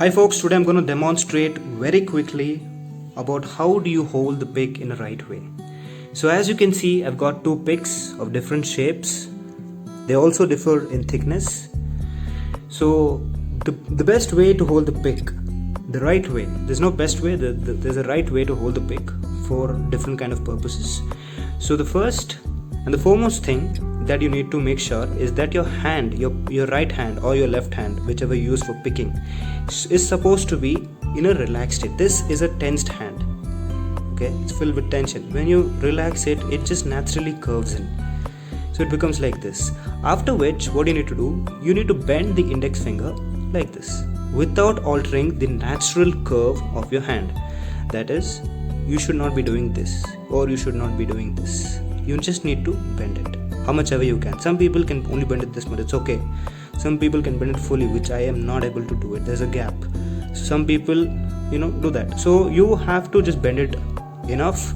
Hi folks, today I'm going to demonstrate very quickly about how do you hold the pick in a right way. So as you can see, I've got two picks of different shapes. They also differ in thickness. So the best way to hold the pick, the right way, there's no best way, there's a right way to hold the pick for different kind of purposes. So the first and the foremost thing that you need to make sure is that your hand, your right hand or your left hand, whichever you use for picking, is supposed to be in a relaxed state. This is a tensed hand. Okay, it's filled with tension. When you relax it, it just naturally curves in. So it becomes like this. After which, what you need to do, you need to bend the index finger like this without altering the natural curve of your hand. That is, you should not be doing this or you should not be doing this. You just need to bend it how much ever you can. Some people can only bend it this much, it's okay. Some people can bend it fully, which I am not able to do it. There's a gap. Some people, do that. So you have to just bend it enough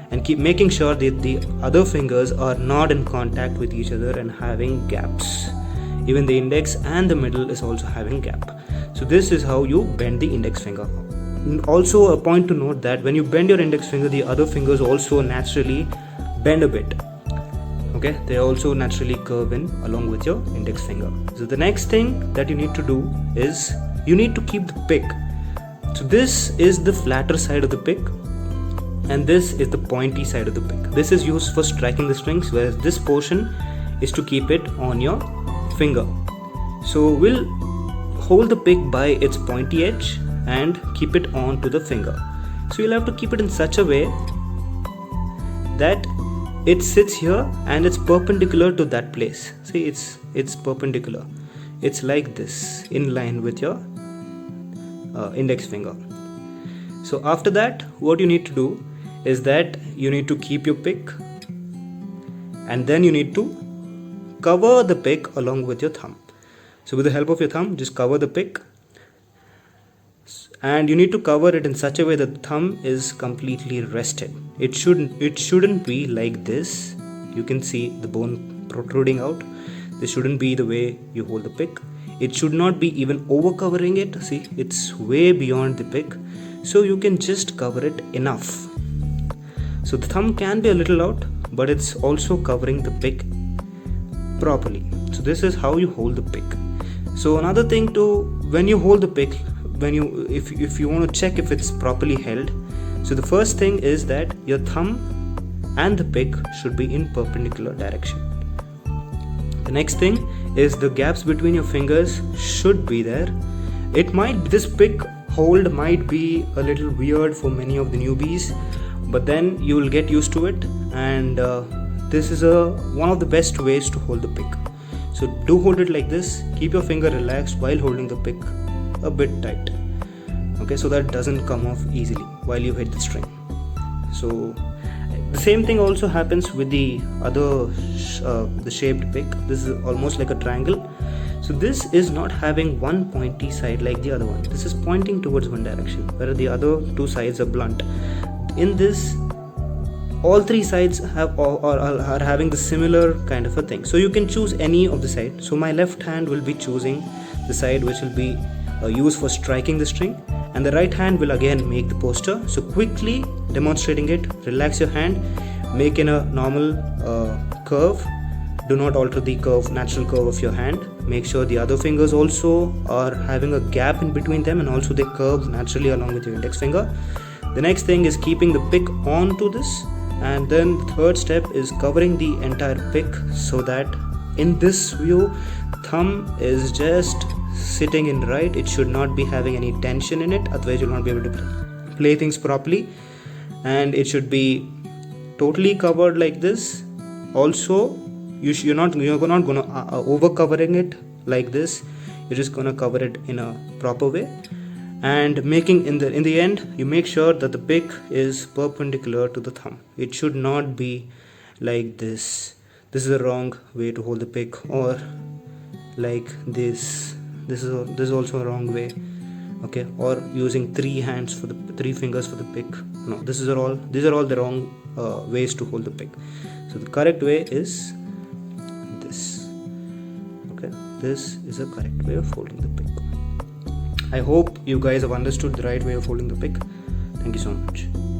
and keep making sure that the other fingers are not in contact with each other and having gaps. Even the index and the middle is also having gap. So this is how you bend the index finger. Also a point to note that when you bend your index finger, the other fingers also naturally bend a bit. Okay, they also naturally curve in along with your index finger. So the next thing that you need to do is you need to keep the pick. So this is the flatter side of the pick and this is the pointy side of the pick. This is used for striking the strings, whereas this portion is to keep it on your finger. So we'll hold the pick by its pointy edge and keep it on to the finger. So you'll have to keep it in such a way that it sits here and it's perpendicular to that place. See, it's perpendicular. It's like this, in line with your index finger. So after that, what you need to do is that you need to keep your pick and then you need to cover the pick along with your thumb. So with the help of your thumb, just cover the pick and you need to cover it in such a way that the thumb is completely rested. It shouldn't be like this. You can see the bone protruding out. This shouldn't be the way you hold the pick. It should not be even over covering it. See, it's way beyond the pick. So you can just cover it enough. So the thumb can be a little out, but it's also covering the pick properly. So this is how you hold the pick. So another thing too, when you hold the pick, if you want to check if it's properly held, so the first thing is that your thumb and the pick should be in perpendicular direction. The next thing is the gaps between your fingers should be there. This pick hold might be a little weird for many of the newbies, but then you will get used to it, and this is one of the best ways to hold the pick. So do hold it like this. Keep your finger relaxed while holding the pick a bit tight, okay, so that doesn't come off easily while you hit the string. So the same thing also happens with the other the shaped pick. This is almost like a triangle. So this is not having one pointy side like the other one. This is pointing towards one direction, whereas the other two sides are blunt. In this, all three sides are having the similar kind of a thing. So you can choose any of the side. So my left hand will be choosing the side which will be used for striking the string, and the right hand will again make the poster. So quickly demonstrating it, relax your hand, make in a normal curve. Do not alter the natural curve of your hand. Make sure the other fingers also are having a gap in between them and also they curve naturally along with your index finger. The next thing is keeping the pick on to this, and then the third step is covering the entire pick so that in this view thumb is just sitting in right. It should not be having any tension in it, otherwise you'll not be able to play things properly, and it should be totally covered like this. Also you're not gonna over covering it like this. You're just gonna cover it in a proper way, and making in the end you make sure that the pick is perpendicular to the thumb. It should not be like this. This is the wrong way to hold the pick, or like this. This is also a wrong way, okay, or using three fingers for the pick. No, these are all the wrong ways to hold the pick. So the correct way is this. Okay, this is a correct way of holding the pick. I hope you guys have understood the right way of holding the pick. Thank you so much.